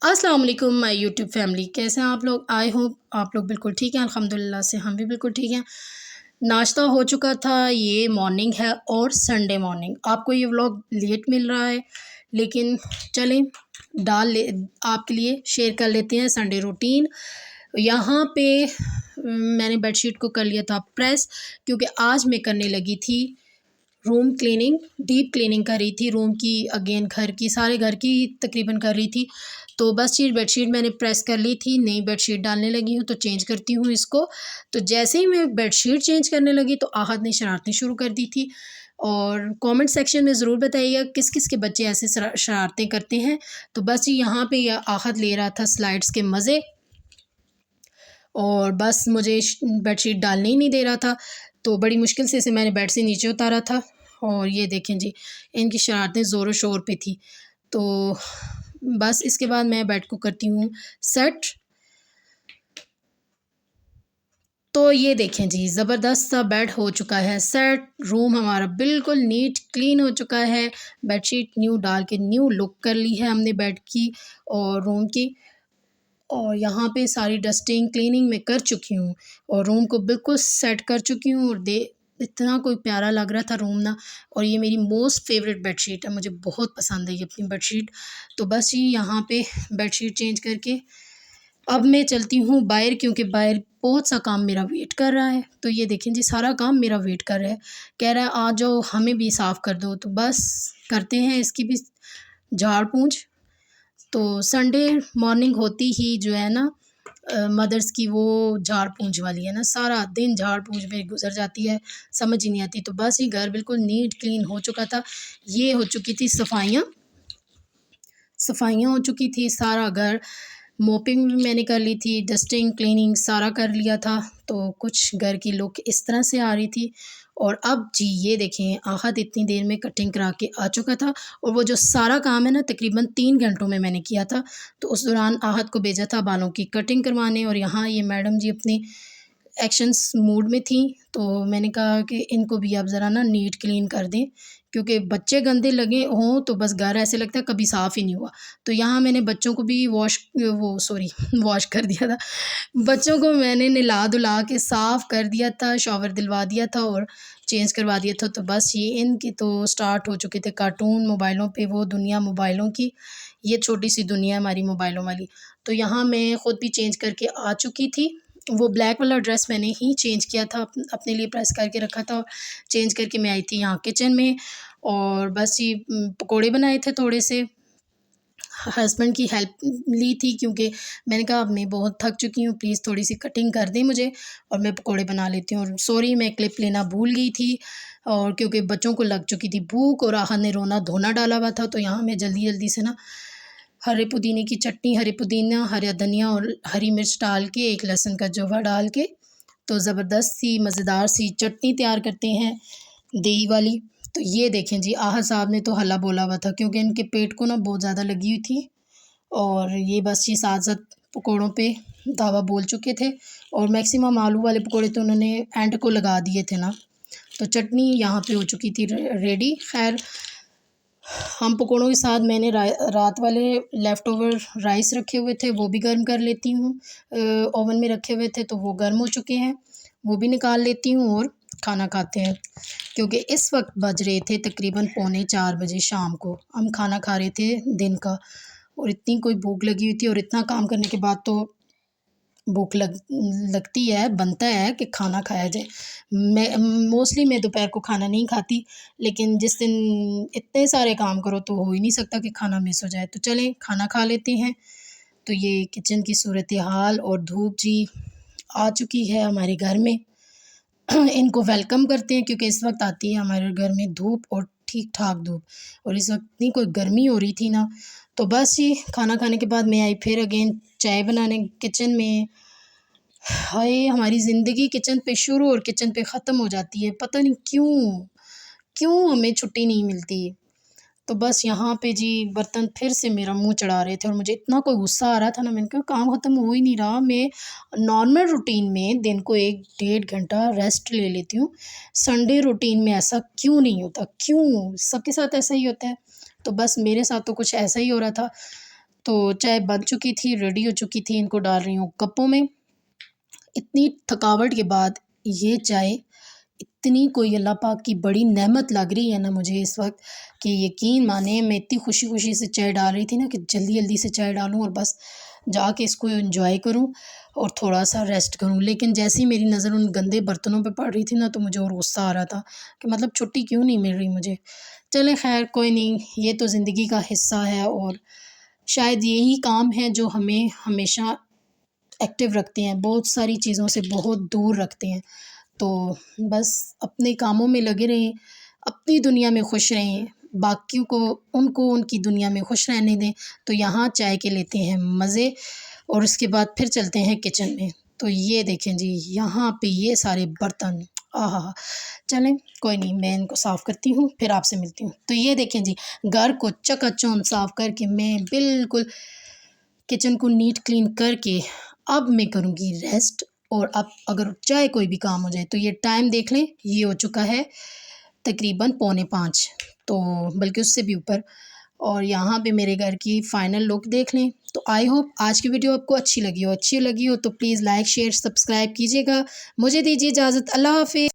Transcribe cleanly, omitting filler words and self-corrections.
अस्सलाम वालेकुम my YouTube family, कैसे हैं आप लोग? आई होप आप लोग बिल्कुल ठीक हैं। अल्हम्दुलिल्लाह से हम भी बिल्कुल ठीक हैं। नाश्ता हो चुका था, ये मॉर्निंग है और संडे मॉर्निंग। आपको ये व्लॉग लेट मिल रहा है, लेकिन चलें डाल ले आपके लिए शेयर कर लेते हैं संडे रूटीन। यहाँ पे मैंने बेडशीट को कर लिया था प्रेस, क्योंकि आज मैं करने लगी थी रूम क्लीनिंग। डीप क्लीनिंग कर रही थी रूम की, अगेन घर की, सारे घर की तकरीबन कर रही थी। तो बस ये बेडशीट मैंने प्रेस कर ली थी, नई बेडशीट डालने लगी हूँ, तो चेंज करती हूँ इसको। तो जैसे ही मैं बेडशीट चेंज करने लगी तो आहद ने शरारतें शुरू कर दी थी। और कमेंट सेक्शन में ज़रूर बताइएगा किस किस के बच्चे ऐसे शरारतें करते हैं। तो बस ये यहाँ पे आहद ले रहा था स्लाइड्स के मज़े, और बस मुझे बेडशीट डालने ही नहीं दे रहा था। तो बड़ी मुश्किल से इसे मैंने बेड से नीचे उतारा था। और ये देखें जी, इनकी शरारतें ज़ोरों शोर पे थी। तो बस इसके बाद मैं बेड को करती हूँ सेट। तो ये देखें जी, ज़बरदस्त सा बेड हो चुका है सेट। रूम हमारा बिल्कुल नीट क्लीन हो चुका है। बेडशीट न्यू डाल के न्यू लुक कर ली है हमने बेड की और रूम की। और यहाँ पे सारी डस्टिंग क्लीनिंग मैं कर चुकी हूँ और रूम को बिल्कुल सेट कर चुकी हूँ। और इतना कोई प्यारा लग रहा था रूम ना। और ये मेरी मोस्ट फेवरेट बेडशीट है, मुझे बहुत पसंद है ये अपनी बेडशीट। तो बस ये यहाँ पे बेडशीट चेंज करके अब मैं चलती हूँ बाहर, क्योंकि बाहर बहुत सा काम मेरा वेट कर रहा है। तो ये देखें जी, सारा काम मेरा वेट कर रहा है, कह रहा है आ जाओ हमें भी साफ़ कर दो। तो बस करते हैं इसकी भी झाड़ पूंछ। तो संडे मॉर्निंग होती ही जो है ना, मदर्स की वो झाड़ पूंछ वाली है ना, सारा दिन झाड़ पूंछ में गुजर जाती है, समझ ही नहीं आती। तो बस ये घर बिल्कुल नीट क्लीन हो चुका था। ये हो चुकी थी सफाइयाँ, हो चुकी थी, सारा घर मोपिंग भी मैंने कर ली थी, डस्टिंग क्लीनिंग सारा कर लिया था। तो कुछ घर की लुक इस तरह से आ रही थी। और अब जी ये देखें, आहद इतनी देर में कटिंग करा के आ चुका था। और वो जो सारा काम है ना, तकरीबन 3 घंटों में मैंने किया था। तो उस दौरान आहद को भेजा था बालों की कटिंग करवाने, और यहाँ ये मैडम जी अपनी एक्शंस मूड में थी। तो मैंने कहा कि इनको भी आप ज़रा ना नीट क्लीन कर दें, क्योंकि बच्चे गंदे लगे हों तो बस घर ऐसे लगता है कभी साफ़ ही नहीं हुआ। तो यहाँ मैंने बच्चों को भी वॉश कर दिया था। बच्चों को मैंने नहला-धुला के साफ़ कर दिया था, शॉवर दिलवा दिया था और चेंज करवा दिया था। तो बस ये इनकी तो स्टार्ट हो चुके थे कार्टून मोबाइलों पे, वो दुनिया मोबाइलों की, ये छोटी-सी दुनिया है हमारी मोबाइलों वाली। तो यहाँ मैं ख़ुद भी चेंज करके आ चुकी थी। वो ब्लैक वाला ड्रेस मैंने ही चेंज किया था, अपने लिए प्रेस करके रखा था। चेंज करके मैं आई थी यहाँ किचन में, और बस ये पकोड़े बनाए थे थोड़े से। हस्बैंड की हेल्प ली थी, क्योंकि मैंने कहा अब मैं बहुत थक चुकी हूँ, प्लीज़ थोड़ी सी कटिंग कर दें मुझे और मैं पकोड़े बना लेती हूँ। और सॉरी, मैं क्लिप लेना भूल गई थी, और क्योंकि बच्चों को लग चुकी थी भूख और आहद ने रोना धोना डाला हुआ था। तो यहाँ मैं जल्दी जल्दी से ना हरे पुदीने की चटनी, हरे पुदीना, हरा धनिया और हरी मिर्च डाल के, एक लहसुन का जवा डाल के, तो ज़बरदस्त सी मज़ेदार सी चटनी तैयार करते हैं, दही वाली। तो ये देखें जी, आहद साहब ने तो हल्ला बोला हुआ था, क्योंकि इनके पेट को ना बहुत ज़्यादा लगी हुई थी। और ये बस ये साथ-साथ पकोड़ों पे दावा बोल चुके थे, और मैक्सिमम आलू वाले पकोड़े तो उन्होंने एंड को लगा दिए थे ना। तो चटनी यहाँ पे हो चुकी थी रेडी। खैर, हम पकोड़ों के साथ मैंने रात वाले लेफ़्ट ओवर राइस रखे हुए थे, वो भी गर्म कर लेती हूँ। ओवन में रखे हुए थे तो वो गर्म हो चुके हैं, वो भी निकाल लेती हूँ और खाना खाते हैं। क्योंकि इस वक्त बज रहे थे तकरीबन 3:45 बजे शाम को, हम खाना खा रहे थे दिन का। और इतनी कोई भूख लगी हुई थी, और इतना काम करने के बाद तो भूख लगती है, बनता है कि खाना खाया जाए। मैं मोस्टली मैं दोपहर को खाना नहीं खाती, लेकिन जिस दिन इतने सारे काम करो तो हो ही नहीं सकता कि खाना मिस हो जाए। तो चलें खाना खा लेते हैं। तो ये किचन की सूरत हाल, और धूप जी आ चुकी है हमारे घर में। इनको वेलकम करते हैं, क्योंकि इस वक्त आती है हमारे घर में धूप, और ठीक-ठाक धूप। और इस वक्त इतनी कोई गर्मी हो रही थी ना। तो बस ये खाना खाने के बाद मैं आई फिर अगेन चाय बनाने किचन में। हाय! हमारी ज़िंदगी किचन पे शुरू और किचन पे ख़त्म हो जाती है, पता नहीं क्यों? क्यों हमें छुट्टी नहीं मिलती? तो बस यहाँ पे जी बर्तन फिर से मेरा मुँह चढ़ा रहे थे, और मुझे इतना कोई गुस्सा आ रहा था ना, मैंने कहा काम ख़त्म हो ही नहीं रहा। मैं नॉर्मल रूटीन में दिन को 1 डेढ़ घंटा रेस्ट ले लेती हूँ, संडे रूटीन में ऐसा क्यों नहीं होता? क्यों? सबके साथ ऐसा ही होता है। तो बस मेरे साथ तो कुछ ऐसा ही हो रहा था। तो चाय बन चुकी थी, रेडी हो चुकी थी, इनको डाल रही हूँ कपों में। इतनी थकावट के बाद ये चाय इतनी कोई अल्लाह पाक की बड़ी नेमत लग रही है ना मुझे इस वक्त, कि यकीन माने मैं इतनी खुशी खुशी से चाय डाल रही थी ना कि जल्दी जल्दी से चाय डालूं और बस जाके इसको एंजॉय करूं और थोड़ा सा रेस्ट करूं। लेकिन जैसे ही मेरी नज़र उन गंदे बर्तनों पे पड़ रही थी ना, तो मुझे और गुस्सा आ रहा था कि मतलब छुट्टी क्यों नहीं मिल रही मुझे। चलें खैर कोई नहीं, ये तो ज़िंदगी का हिस्सा है और शायद यही काम है जो हमें हमेशा एक्टिव रखते हैं, बहुत सारी चीज़ों से बहुत दूर रखते हैं। तो बस अपने कामों में लगे रहें, अपनी दुनिया में खुश रहें, बाकियों को उनको उनकी दुनिया में खुश रहने दें। तो यहाँ चाय के लेते हैं मज़े और उसके बाद फिर चलते हैं किचन में। तो ये देखें जी, यहाँ पे ये सारे बर्तन, आहा! चलें कोई नहीं, मैं इनको साफ़ करती हूँ, फिर आपसे मिलती हूँ। तो ये देखें जी, घर को चकाचौंध साफ़ करके मैं बिल्कुल किचन को नीट क्लीन करके अब मैं करूँगी रेस्ट। और अब अगर चाहे कोई भी काम हो जाए तो ये टाइम देख लें, ये हो चुका है तकरीबन 4:45, तो बल्कि उससे भी ऊपर। और यहाँ पे मेरे घर की फ़ाइनल लुक देख लें। तो आई होप आज की वीडियो आपको अच्छी लगी हो तो प्लीज़ लाइक शेयर सब्सक्राइब कीजिएगा। मुझे दीजिए इजाज़त, अल्लाह हाफ़िज़।